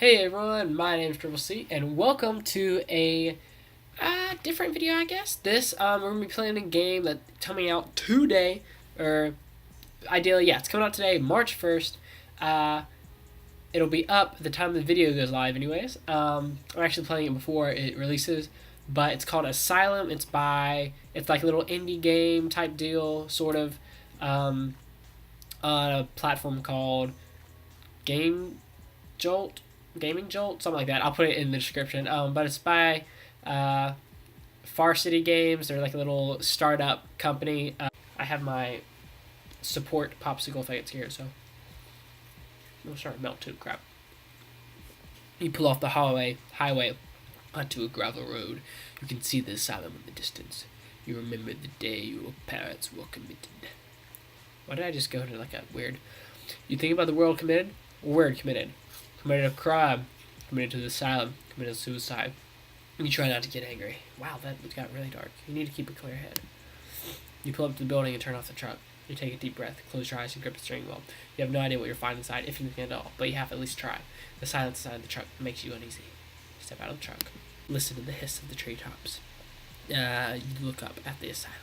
Hey everyone, my name is Triple C, and welcome to a different video, I guess. We're gonna be playing a game that's coming out today, or ideally, yeah, it's coming out today, March 1st. Uh, it'll be up at the time the video goes live, anyways. I'm actually playing it before it releases, but it's called Asylum. It's like a little indie game type deal, sort of, um, on a platform called Game Jolt, Gaming Jolt, something like that. I'll put it in the description. But it's by uh, Far City Games. They're like a little startup company. I have my support popsicle thing here, so it'll start to melt too. Crap. You pull off the highway onto a gravel road. You can see the asylum in the distance. You remember the day your parents were committed. Why did I just go to like a weird? You think about the world committed? Word committed. Committed a crime, committed to the asylum, committed suicide. You try not to get angry. Wow, that got really dark. You need to keep a clear head. You pull up to the building and turn off the truck. You take a deep breath, close your eyes, and grip the steering wheel. You have no idea what you're finding inside, if anything at all, but you have to at least try. The silence inside the truck makes you uneasy. You step out of the truck. Listen to the hiss of the treetops. You look up at the asylum.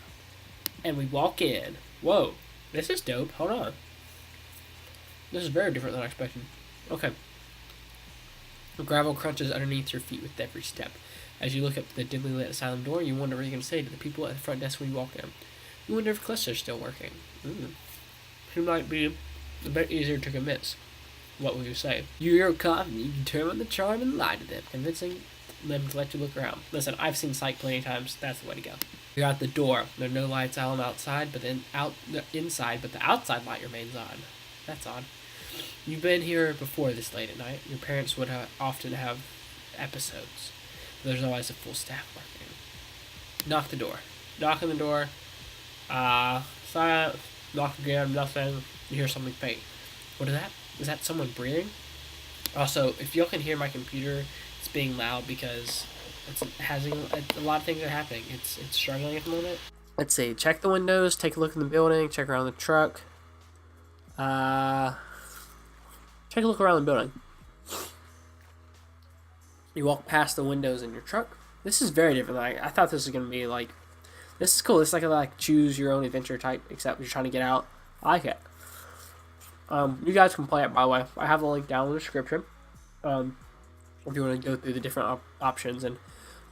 And we walk in. Whoa, this is dope. Hold on. This is very different than I expected. Okay. The gravel crunches underneath your feet with every step. As you look up the dimly lit asylum door, you wonder what you're going to say to the people at the front desk when you walk in. You wonder if clusters still working. Who might be a bit easier to convince. What will you say? You're a cop and you determine the charm and lie to them, convincing them to let you look around. Listen, I've seen Psych plenty of times. That's the way to go. You're at the door. There are no lights on outside, but then inside, but the outside light remains on. That's odd. You've been here before this late at night. Your parents would often have episodes. There's always a full staff working. Knock the door. Knock on the door. Silent. Knock again. Nothing. You hear something faint. What is that? Is that someone breathing? Also, if y'all can hear my computer, it's being loud because it's having a lot of things are happening. It's struggling at the moment. Let's see. Check the windows. Take a look in the building. Check around the truck. Take a look around the building. You walk past the windows in your truck. This is very different. I thought this was going to be like... This is cool. It's like a choose your own adventure type, except you're trying to get out. I like it. You guys can play it, by the way. I have the link down in the description. If you want to go through the different options and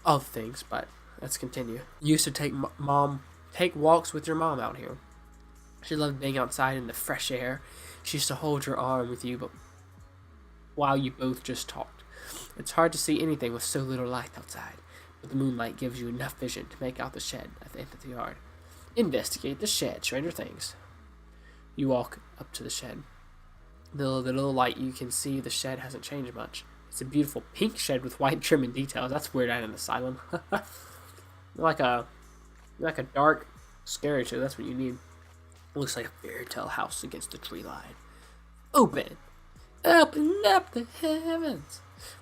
other things, but let's continue. You used to take walks with your mom out here. She loved being outside in the fresh air. She used to hold your arm with you, but while you both just talked. It's hard to see anything with so little light outside, but the moonlight gives you enough vision to make out the shed at the end of the yard. Investigate the shed, stranger things. You walk up to the shed. The little light, you can see the shed hasn't changed much. It's a beautiful pink shed with white trim and details. That's weird at an asylum. like a dark, scary show. That's what you need. Looks like a fairy tale house against the tree line. Open up the heavens.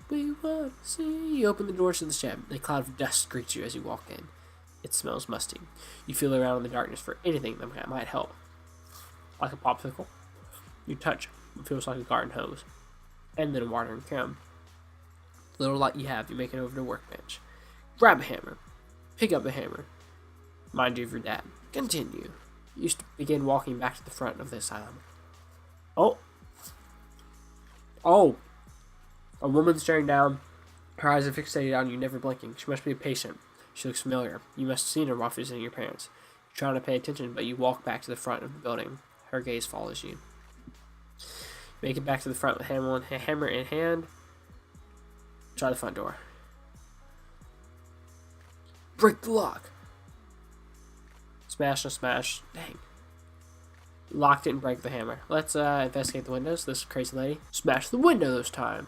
We want to see. You open the doors to the shed. A cloud of dust greets you as you walk in. It smells musty. You feel around in the darkness for anything that might help. Like a popsicle. You touch. It feels like a garden hose. And then a watering can. The little light you have, you make it over to the workbench. Grab a hammer. Pick up the hammer. Mind you of your dad. Continue. You begin walking back to the front of the asylum. Oh! A woman staring down. Her eyes are fixated on you, never blinking. She must be a patient. She looks familiar. You must have seen her while visiting your parents. You're trying to pay attention, but you walk back to the front of the building. Her gaze follows you. Make it back to the front with hammer in hand. Try the front door. Break the lock. Smash. Dang. Locked it and break the hammer. Let's investigate the windows. This crazy lady. Smash the window this time.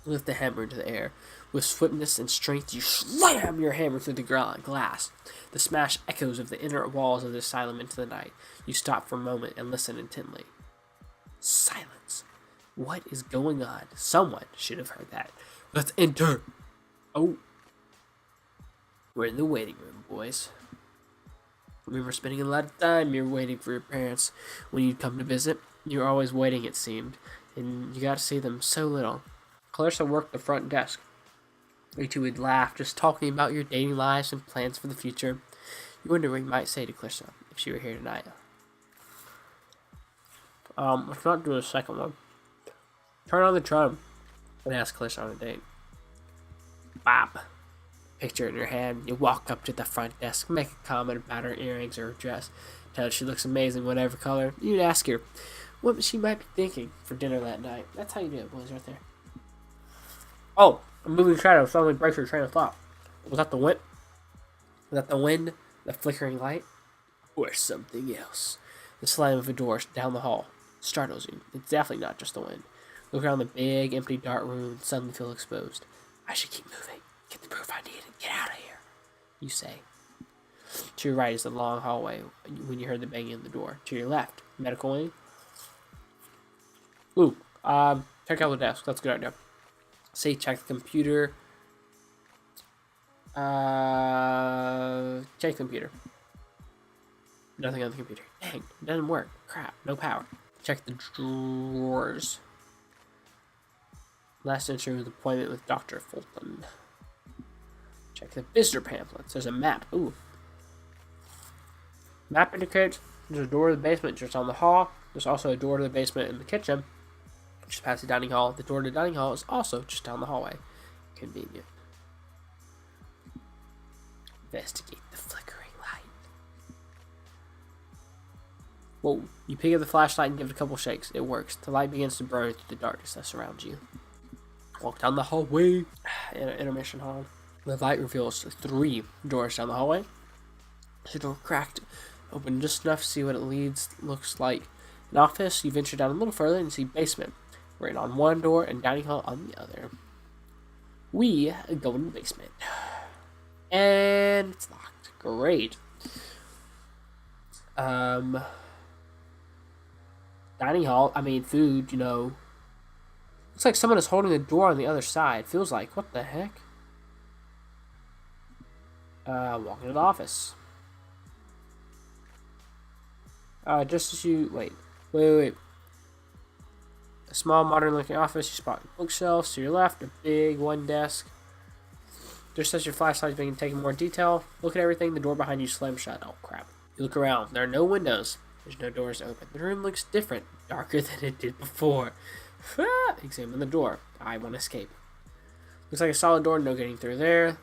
Lift the hammer into the air. With swiftness and strength, you slam your hammer through the glass. The smash echoes of the inner walls of the asylum into the night. You stop for a moment and listen intently. Silence. What is going on? Someone should have heard that. Let's enter. Oh. We're in the waiting room, boys. Remember spending a lot of time you're waiting for your parents when you'd come to visit? You're always waiting, it seemed, and you got to see them so little. Clarissa worked the front desk. You two would laugh, just talking about your dating lives and plans for the future. You wonder what you might say to Clarissa if she were here tonight. Let's not do a second one. Turn on the drum and ask Clarissa on a date. Bob. Picture it in your hand. You walk up to the front desk, make a comment about her earrings or her dress. Tell her she looks amazing, whatever color. You'd ask her what she might be thinking for dinner that night. That's how you do it, boys, right there. Oh, a moving shadow suddenly breaks your train of thought. Was that the wind? Was that the wind? The flickering light? Or something else? The slam of a door down the hall startles you. It's definitely not just the wind. Look around the big, empty, dark room and suddenly feel exposed. I should keep moving. Get the proof I need and get out of here, you say. To your right is the long hallway when you heard the banging of the door. To your left, medical wing. Ooh, check out the desk. That's a good idea. Say check the computer. Check the computer. Nothing on the computer. Dang, it doesn't work. Crap, no power. Check the drawers. Last entry was appointment with Dr. Fulton. Check the visitor pamphlets. There's a map. Ooh. Map indicates there's a door to the basement just on the hall. There's also a door to the basement in the kitchen, just past the dining hall. The door to the dining hall is also just down the hallway. Convenient. Investigate the flickering light. Whoa. You pick up the flashlight and give it a couple shakes. It works. The light begins to burn through the darkness that surrounds you. Walk down the hallway. Intermission hall. The light reveals 3 doors down the hallway. The door cracked open just enough to see what it looks like. An office, you venture down a little further and see basement. Right on one door and dining hall on the other. We go in the basement. And it's locked. Great. Dining hall, food, Looks like someone is holding the door on the other side. Feels like, what the heck? Walking to the office. Just as you... Wait. A small, modern-looking office. You spot bookshelves to your left. A big one desk. Just as your flashlight is being taken more detail. Look at everything. The door behind you slams shut. Oh, crap. You look around. There are no windows. There's no doors open. The room looks different. Darker than it did before. Examine the door. I want to escape. Looks like a solid door. No getting through there.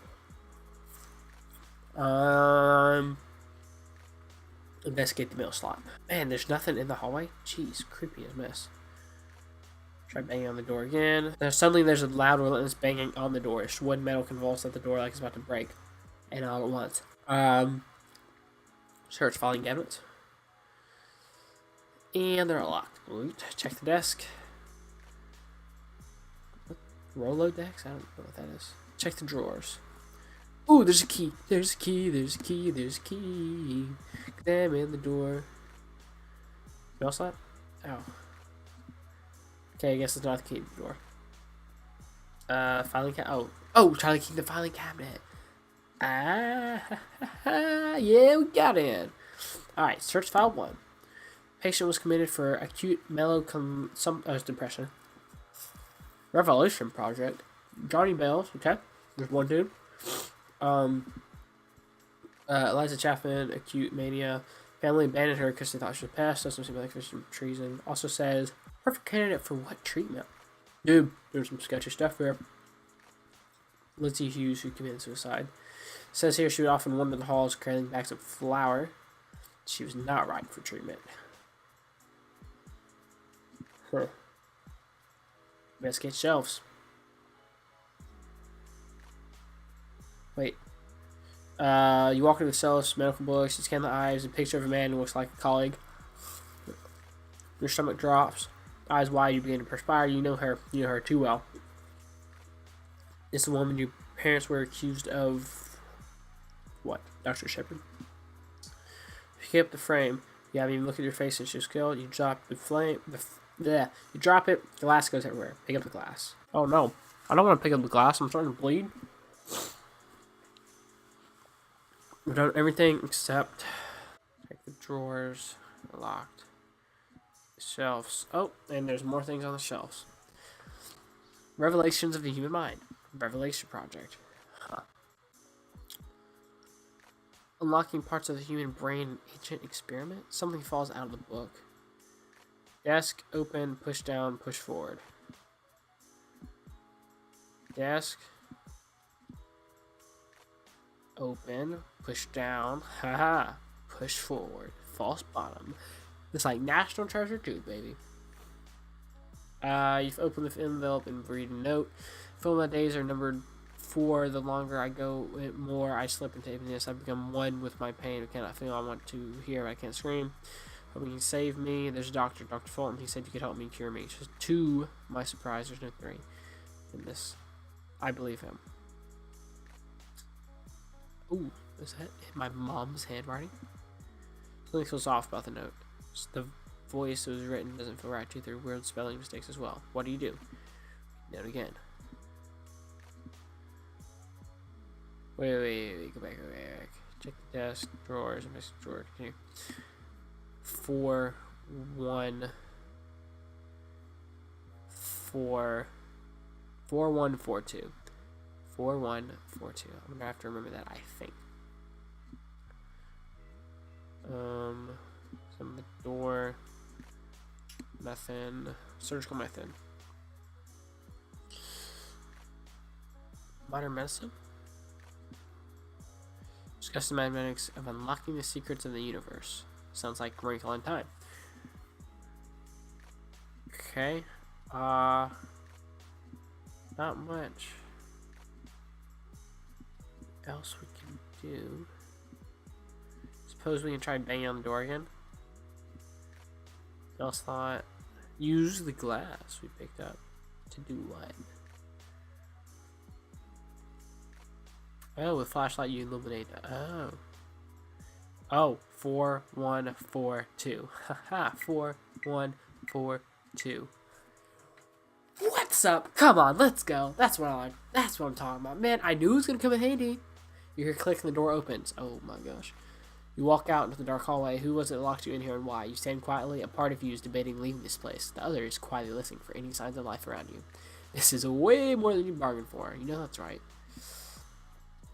Investigate the mail slot. Man, there's nothing in the hallway. Jeez, creepy as mess. Try banging on the door again. Suddenly there's a loud, relentless banging on the door. Wood metal convulses at the door like it's about to break. And all at once. Search filing cabinets. And they're all locked. Check the desk. Rolo decks? I don't know what that is. Check the drawers. Ooh, there's a key. There's a key. Examine the door. Mail slot? Oh. Okay, I guess it's not the key to the door. Filing cabinet. Oh, try to keep the filing cabinet. Yeah, we got in. Alright, search file 1. Patient was committed for acute depression. Revolution Project. Johnny Bells, okay. There's one dude. Eliza Chapman, acute mania. Family abandoned her because they thought she was passed. Doesn't seem like there's some treason. Also says, perfect candidate for what treatment? Dude, there's some sketchy stuff here. Lindsay Hughes, who committed suicide. Says here she would often wander the halls carrying bags of flour. She was not right for treatment. Huh. Investigate shelves. Wait. You walk into the cells, medical books, you scan the eyes, a picture of a man who looks like a colleague. Your stomach drops. Eyes wide, you begin to perspire. You know her too well. It's the woman your parents were accused of... What? Dr. Shepard? Pick up the frame. You haven't even looked at your face since she was killed. You drop the flame... You drop it, glass goes everywhere. Pick up the glass. Oh no. I don't want to pick up the glass. I'm starting to bleed. We've done everything except... Check the drawers. They're locked. Shelves. Oh, and there's more things on the shelves. Revelations of the Human Mind. Revelation Project. Huh. Unlocking parts of the human brain ancient experiment? Something falls out of the book. Desk, open, push down, push forward. Desk. Open, push down, haha, push forward, false bottom. It's like National Treasure 2, baby. You've opened the envelope and read a note. Feel my days are numbered 4. The longer I go, the more I slip into emptiness. I become one with my pain. I cannot feel. I want to hear, but I can't scream. Hoping you can save me. There's a doctor, Dr. Fulton. He said you could help me cure me. Just 2. My surprise, there's no 3 in this. I believe him. Ooh, is that my mom's handwriting? Something feels off about the note. The voice that was written doesn't feel right too. There are weird spelling mistakes as well. What do you do? Note again. Wait. Go back. Check the desk, drawers, and message drawer. Continue. 4, 1, 4, 4, 1, 4, 2. 4, 1, 4, 2. I'm gonna have to remember that, I think. Some of the door. Nothing. Surgical method. Modern medicine. Discuss the mathematics of unlocking the secrets of the universe. Sounds like Wrinkle in Time. Okay. Not much else we can do. Suppose we can try banging on the door again. Else thought use the glass we picked up to do what? Oh, with flashlight you illuminate. Oh, 4, 1, 4, 2. Haha, 4, 1, 4, 2. What's up? Come on, let's go. That's what I like. That's what I'm talking about. Man, I knew it was gonna come in handy. You hear a click and the door opens. Oh my gosh. You walk out into the dark hallway. Who was it that locked you in here and why? You stand quietly. A part of you is debating leaving this place. The other is quietly listening for any signs of life around you. This is way more than you bargained for. You know that's right.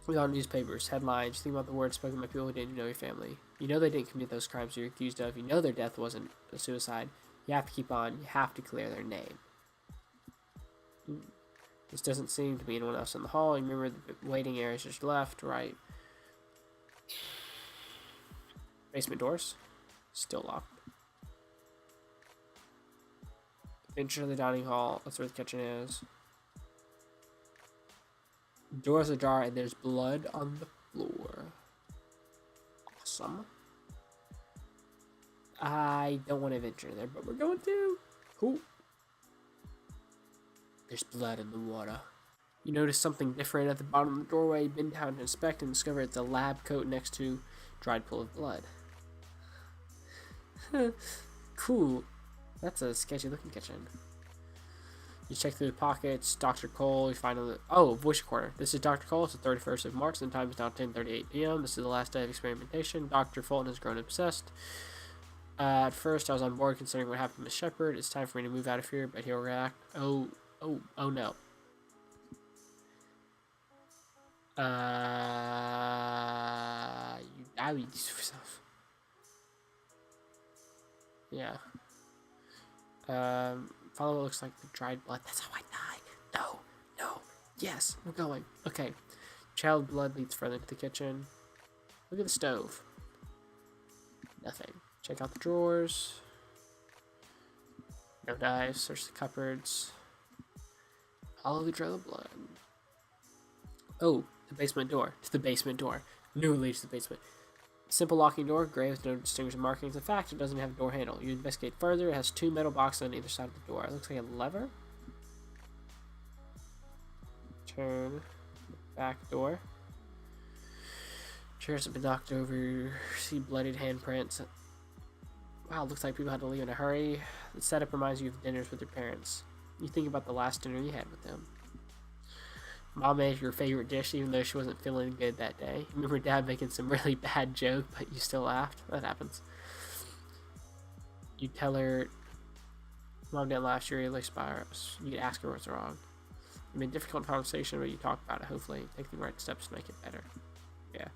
We all newspapers, headlines, think about the words spoken by people who didn't know your family. You know they didn't commit those crimes you're accused of. You know their death wasn't a suicide. You have to keep on. You have to clear their name. This doesn't seem to be anyone else in the hall. You remember the waiting areas just left, right? Basement doors. Still locked. Bench in the dining hall. That's where the kitchen is. Doors ajar and there's blood on the floor. Awesome. I don't want to venture there, but we're going to. Cool. There's blood in the water. You notice something different at the bottom of the doorway. You bend down to inspect and discover it's a lab coat next to dried pool of blood. Cool. That's a sketchy looking kitchen. You check through the pockets. Dr. Cole, you find voice recorder. This is Dr. Cole. It's the 31st of March, and the time is now 10:38 p.m. This is the last day of experimentation. Dr. Fulton has grown obsessed. At first, I was on board considering what happened to Miss Shepard. It's time for me to move out of here, but he'll react. Oh no. You died yourself. Yeah. Follow what looks like the dried blood. That's how I died. No. Yes, we're going. Okay. Child blood leads further into the kitchen. Look at the stove. Nothing. Check out the drawers. No knives. Search the cupboards. Follow the trail of blood. Oh, the basement door. To the basement door. No leads to the basement. Simple locking door, gray with no distinguishing markings. In fact, it doesn't have a door handle. You investigate further. It has 2 metal boxes on either side of the door. It looks like a lever. Turn the back door. Chairs have been knocked over. See bloodied handprints. Wow, it looks like people had to leave in a hurry. The setup reminds you of dinners with your parents. You think about the last dinner you had with them. Mom made your favorite dish even though she wasn't feeling good that day. You remember Dad making some really bad joke, but you still laughed? That happens. You tell her Mom didn't laugh, she really spirals. You can ask her what's wrong. I mean, difficult conversation, but you talk about it. Hopefully, take the right steps to make it better. Yeah.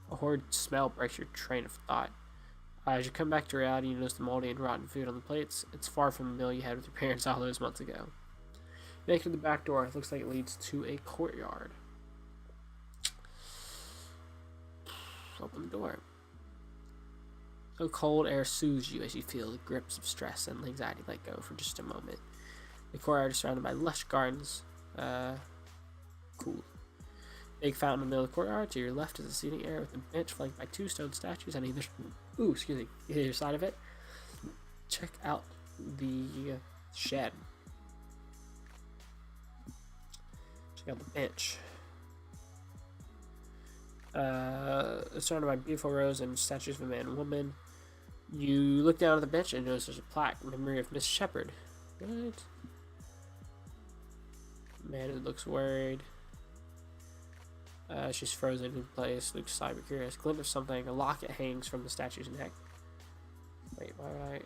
A horrid smell breaks your train of thought. As you come back to reality, you notice the moldy and rotten food on the plates. It's far from the meal you had with your parents all those months ago. You make it to the back door. It looks like it leads to a courtyard. Open the door. The cold air soothes you as you feel the grips of stress and anxiety let go for just a moment. The courtyard is surrounded by lush gardens. Cool. Big fountain in the middle of the courtyard. To your left is a seating area with a bench flanked by 2 stone statues on either side of it. Check out the shed. Check out the bench. It's surrounded by beautiful rows and statues of a man and woman. You look down at the bench and notice there's a plaque in memory of Miss Shepherd. What? Man, it looks worried. She's frozen in place. Looks cyber curious. Glimpse of something. A locket hangs from the statue's neck. Wait, why would I?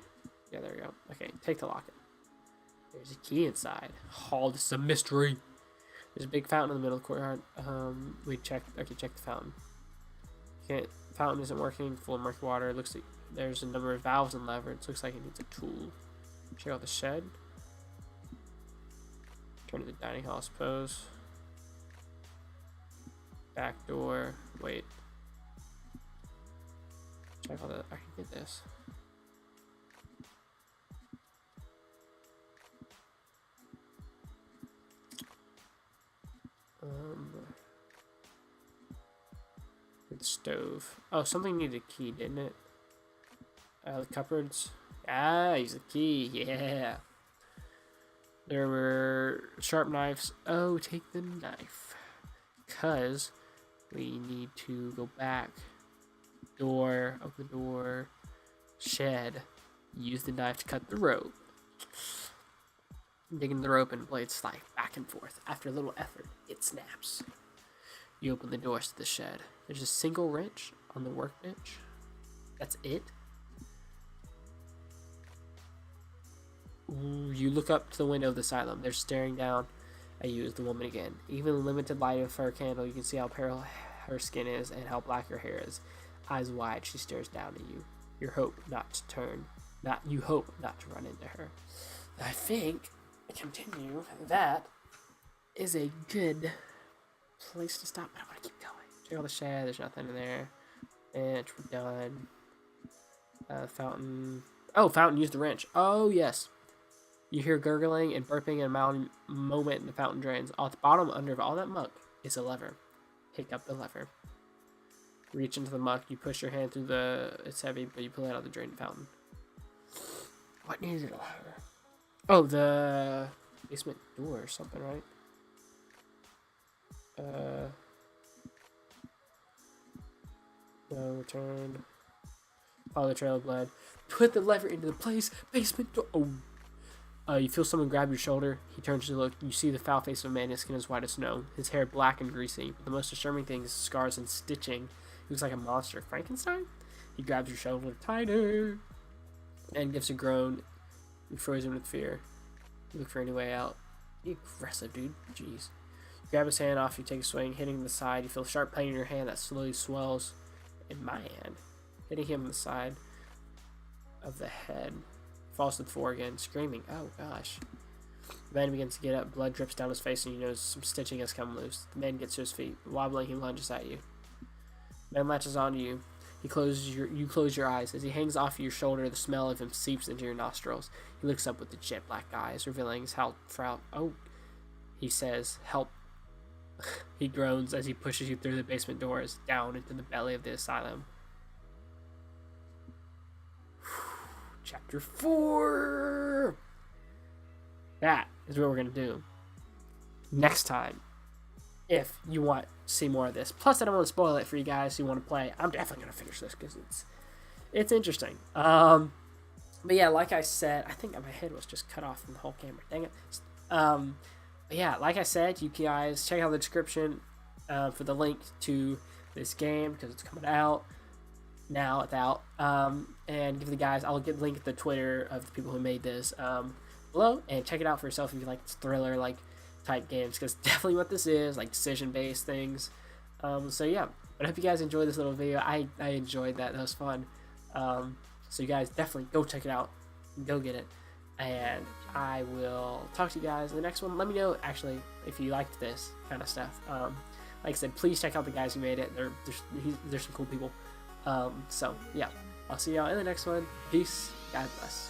Yeah, there we go. Okay, take the locket. There's a key inside. Oh, this is a mystery. There's a big fountain in the middle of the courtyard. Check the fountain. Fountain isn't working. Full of murky water. It looks like there's a number of valves and levers. Looks like it needs a tool. Check out the shed. Turn to the dining hall, I suppose. Back door. Wait. Check all the. I can get this. The stove. Oh, something needed a key, didn't it? The cupboards. Ah, use the key. Yeah. There were sharp knives. Oh, take the knife. Because we need to go back. Door. Open the door. Shed. Use the knife to cut the rope. Digging the rope and blades slide back and forth. After a little effort, it snaps. You open the doors to the shed. There's a single wrench on the workbench. That's it. Ooh, you look up to the window of the asylum. They're staring down at you as the woman again. Even in the limited light of her candle, you can see how pale her skin is and how black her hair is. Eyes wide, she stares down at you. You hope not to run into her. I think, continue, that is a good place to stop. I want to keep going. Check out the shed. There's nothing in there. Bench. We're done. Fountain. Oh, fountain. Use the wrench. Oh, yes. You hear gurgling and burping in a moment and the fountain drains. At the bottom under all that muck is a lever. Pick up the lever. Reach into the muck. You push your hand through the... It's heavy, but you pull it out of the drained fountain. What needs a lever? Oh, the basement door or something, right? No, return. Follow the trail of blood. Put the lever into the place. Basement door. Oh. You feel someone grab your shoulder. He turns to look. You see the foul face of a man. His skin is white as snow. His hair black and greasy. But the most disturbing thing is scars and stitching. He looks like a monster. Frankenstein? He grabs your shoulder tighter and gives a groan. You frozen with fear. You look for any way out. Be aggressive, dude. Jeez. You grab his hand off. You take a swing, hitting the side. You feel sharp pain in your hand that slowly swells. In my hand, hitting him in the side of the head. Falls to the floor again, screaming. Oh gosh. The man begins to get up. Blood drips down his face, and you notice some stitching has come loose. The man gets to his feet. Wobbling, he lunges at you. The man latches onto you. You close your eyes. As he hangs off your shoulder, the smell of him seeps into your nostrils. He looks up with the jet black eyes, revealing his he says, help. He groans as he pushes you through the basement doors, down into the belly of the asylum. Chapter 4! That is what we're going to do next time. If you want to see more of this. Plus, I don't want to spoil it for you guys who want to play. I'm definitely going to finish this because it's interesting. But yeah, like I said, I think my head was just cut off from the whole camera. Dang it. But yeah, like I said, you guys check out the description for the link to this game because it's coming out now. It's out. And give the guys, I'll get the link to the Twitter of the people who made this below, and check it out for yourself if you like this thriller, like type games, because definitely what this is, like decision-based things. So yeah, but I hope you guys enjoyed this little video. I enjoyed that. That was fun. So you guys definitely go check it out. Go get it. And I will talk to you guys in the next one. Let me know, actually, if you liked this kind of stuff. Like I said, please check out the guys who made it. They're some cool people. So, yeah. I'll see y'all in the next one. Peace. God bless.